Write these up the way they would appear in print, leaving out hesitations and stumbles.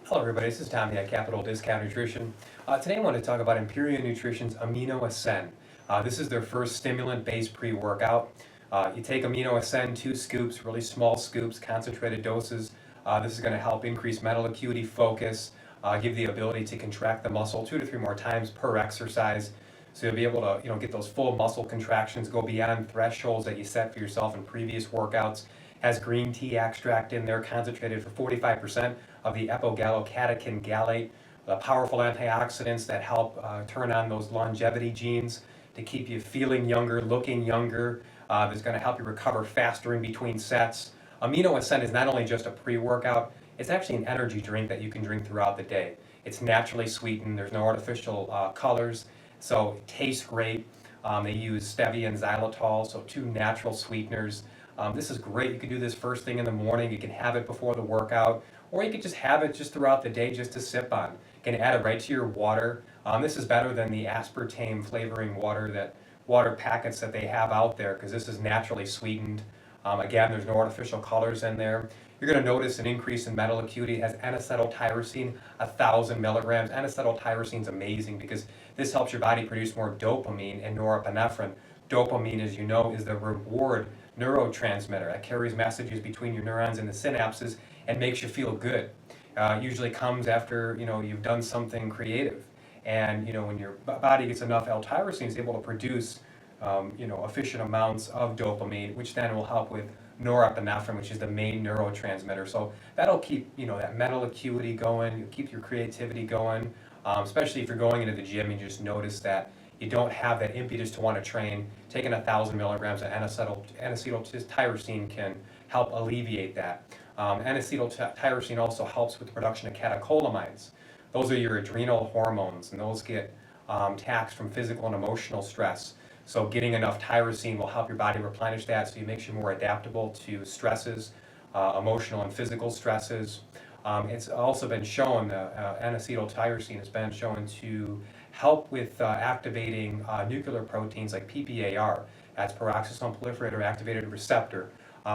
Hello everybody, this is Tommy at Capital Discount Nutrition. Today I want to talk about Empyrean Nutrition's Amino Ascend. This is their first stimulant-based pre-workout. You take Amino Ascend, 2 scoops, really small scoops, concentrated doses. This is going to help increase mental acuity, focus, give the ability to contract the muscle 2 to 3 more times per exercise. So you'll be able to, get those full muscle contractions, go beyond thresholds that you set for yourself in previous workouts. Has green tea extract in there, concentrated for 45% of the epogallocatechin gallate, the powerful antioxidants that help turn on those longevity genes to keep you feeling younger, looking younger. That's going to help you recover faster in between sets. Amino Ascend is not only just a pre-workout, it's actually an energy drink that you can drink throughout the day. It's naturally sweetened, there's no artificial colors, so it tastes great. They use stevia and xylitol, so 2 natural sweeteners. This is great. You can do this first thing in the morning. You can have it before the workout, or you could just have it just throughout the day just to sip on. You can add it right to your water. This is better than the aspartame flavoring water packets that they have out there because this is naturally sweetened. Again, there's no artificial colors in there. You're going to notice an increase in mental acuity. It has N-acetyltyrosine, 1,000 milligrams. N-acetyltyrosine is amazing because this helps your body produce more dopamine and norepinephrine. Dopamine, as you know, is the reward neurotransmitter that carries messages between your neurons and the synapses and makes you feel good. Usually comes after you've done something creative, and when your body gets enough L-tyrosine, it's able to produce efficient amounts of dopamine, which then will help with norepinephrine, which is the main neurotransmitter. So that'll keep that mental acuity going, keep your creativity going, especially if you're going into the gym and you just notice that you don't have that impetus to want to train. Taking 1,000 milligrams of N-acetyltyrosine can help alleviate that. N-acetyltyrosine also helps with the production of catecholamines. Those are your adrenal hormones, and those get taxed from physical and emotional stress. So getting enough tyrosine will help your body replenish that, so it makes you more adaptable to stresses, emotional and physical stresses. It's also been shown, N-acetyltyrosine has been shown to help with activating nuclear proteins like PPAR. That's peroxisome proliferator activated receptor.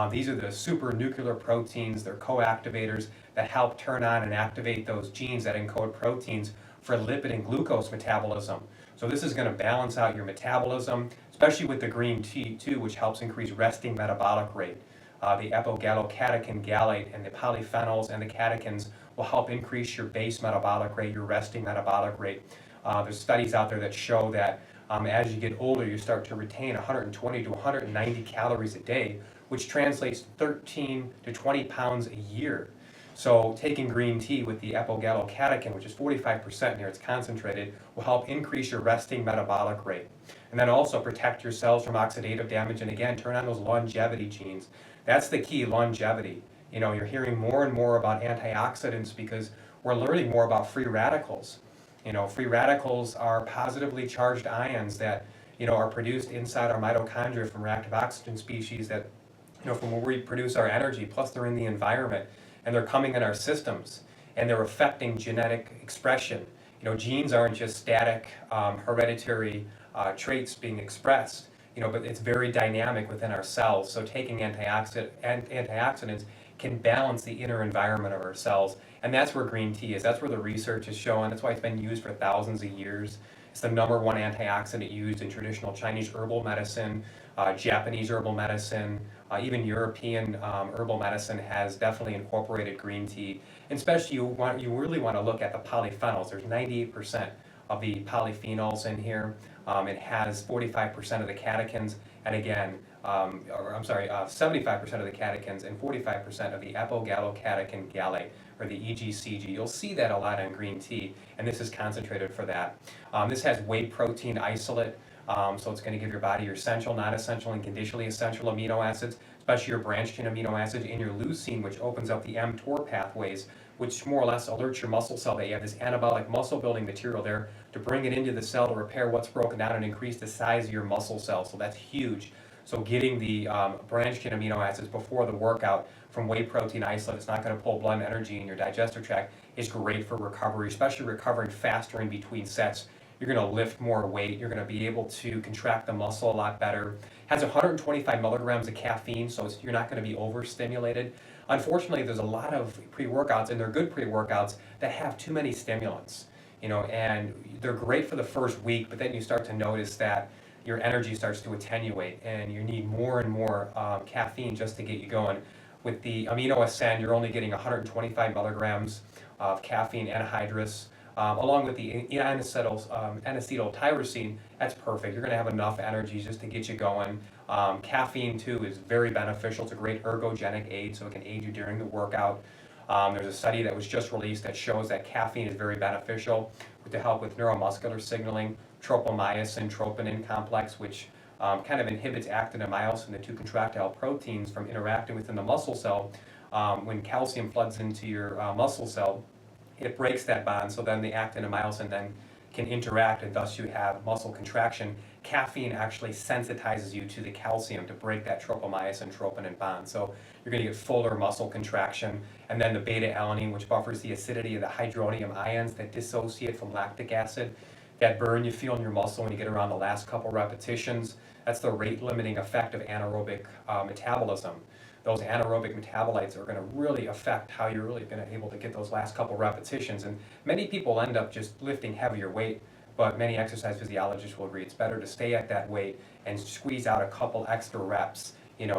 These are the supernuclear proteins. They're co-activators that help turn on and activate those genes that encode proteins for lipid and glucose metabolism. So this is going to balance out your metabolism, especially with the green tea too, which helps increase resting metabolic rate. The epogallocatechin gallate and the polyphenols and the catechins will help increase your base metabolic rate, your resting metabolic rate. There's studies out there that show that as you get older, you start to retain 120 to 190 calories a day, which translates to 13 to 20 pounds a year. So taking green tea with the epogallocatechin, which is 45% here, it's concentrated, will help increase your resting metabolic rate. And then also protect your cells from oxidative damage, and again, turn on those longevity genes. That's the key, longevity. You're hearing more and more about antioxidants because we're learning more about free radicals. Free radicals are positively charged ions that, are produced inside our mitochondria from reactive oxygen species that, from where we produce our energy, plus they're in the environment, and they're coming in our systems, and they're affecting genetic expression. Genes aren't just static, hereditary traits being expressed, but it's very dynamic within our cells. So taking antioxidants can balance the inner environment of our cells. And that's where green tea is. That's where the research is showing. That's why it's been used for thousands of years. It's the #1 antioxidant used in traditional Chinese herbal medicine, Japanese herbal medicine, even European herbal medicine has definitely incorporated green tea. And especially you really want to look at the polyphenols. There's 98% of the polyphenols in here. It has 45% of the catechins, and again, 75% of the catechins and 45% of the epogallocatechin gallate, or the EGCG. You'll see that a lot in green tea, and this is concentrated for that. This has whey protein isolate, so it's going to give your body your essential, non-essential, and conditionally essential amino acids, especially your branched chain amino acids, and your leucine, which opens up the mTOR pathways, which more or less alerts your muscle cell that you have this anabolic muscle building material there to bring it into the cell to repair what's broken down and increase the size of your muscle cells. So that's huge. So getting the branched chain amino acids before the workout from whey protein isolate, it's not going to pull blood and energy in your digestive tract, is great for recovery, especially recovering faster in between sets. You're going to lift more weight. You're going to be able to contract the muscle a lot better. Has 125 milligrams of caffeine, so you're not going to be overstimulated. Unfortunately, there's a lot of pre-workouts, and they're good pre-workouts, that have too many stimulants, and they're great for the first week, but then you start to notice that your energy starts to attenuate, and you need more and more caffeine just to get you going. With the Amino Ascend, you're only getting 125 milligrams of caffeine anhydrous, along with the N-acetyltyrosine. That's perfect. You're going to have enough energy just to get you going. Caffeine, too, is very beneficial. It's a great ergogenic aid, so it can aid you during the workout. There's a study that was just released that shows that caffeine is very beneficial to help with neuromuscular signaling, tropomyosin troponin complex, which kind of inhibits actin and myosin, the two contractile proteins, from interacting within the muscle cell. When calcium floods into your muscle cell, it breaks that bond, so then the actin and myosin then can interact, and thus you have muscle contraction. Caffeine actually sensitizes you to the calcium to break that tropomyosin troponin bond. So you're going to get fuller muscle contraction. And then the beta-alanine, which buffers the acidity of the hydronium ions that dissociate from lactic acid. That burn you feel in your muscle when you get around the last couple repetitions, that's the rate-limiting effect of anaerobic metabolism. Those anaerobic metabolites are going to really affect how you're really going to be able to get those last couple repetitions. And many people end up just lifting heavier weight, but many exercise physiologists will agree it's better to stay at that weight and squeeze out a couple extra reps,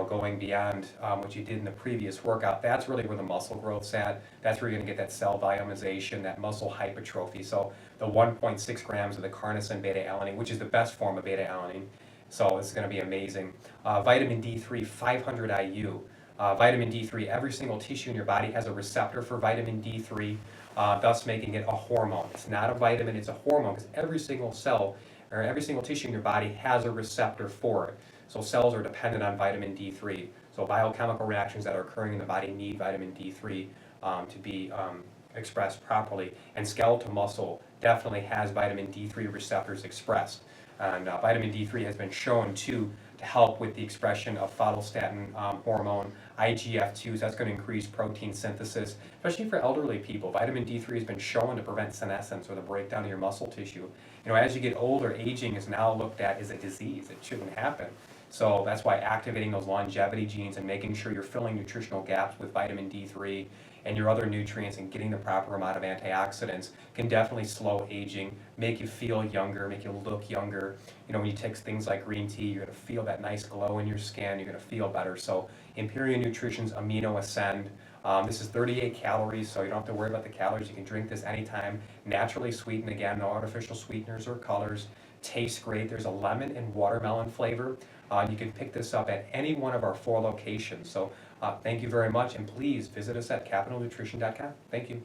going beyond what you did in the previous workout. That's really where the muscle growth's at. That's where you're going to get that cell volumization, that muscle hypertrophy. So the 1.6 grams of the carnosine beta-alanine, which is the best form of beta-alanine, so it's going to be amazing. Vitamin D3, 500 IU. Vitamin D3, every single tissue in your body has a receptor for vitamin D3, thus making it a hormone. It's not a vitamin, it's a hormone, because every single cell or every single tissue in your body has a receptor for it. So cells are dependent on vitamin D3. So biochemical reactions that are occurring in the body need vitamin D3 to be expressed properly. And skeletal muscle definitely has vitamin D3 receptors expressed. And vitamin D3 has been shown to help with the expression of photostatin hormone, IGF-2s. That's going to increase protein synthesis, especially for elderly people. Vitamin D3 has been shown to prevent senescence, or the breakdown of your muscle tissue. As you get older, aging is now looked at as a disease. It shouldn't happen. So that's why activating those longevity genes and making sure you're filling nutritional gaps with vitamin D3 and your other nutrients and getting the proper amount of antioxidants can definitely slow aging, make you feel younger, make you look younger. When you take things like green tea, you're going to feel that nice glow in your skin, you're going to feel better. So Empyrean Nutrition's Amino Ascend. This is 38 calories, so you don't have to worry about the calories. You can drink this anytime. Naturally sweetened, again, no artificial sweeteners or colors. Tastes great. There's a lemon and watermelon flavor. You can pick this up at any one of our 4 locations. So thank you very much, and please visit us at capitalnutrition.com. Thank you.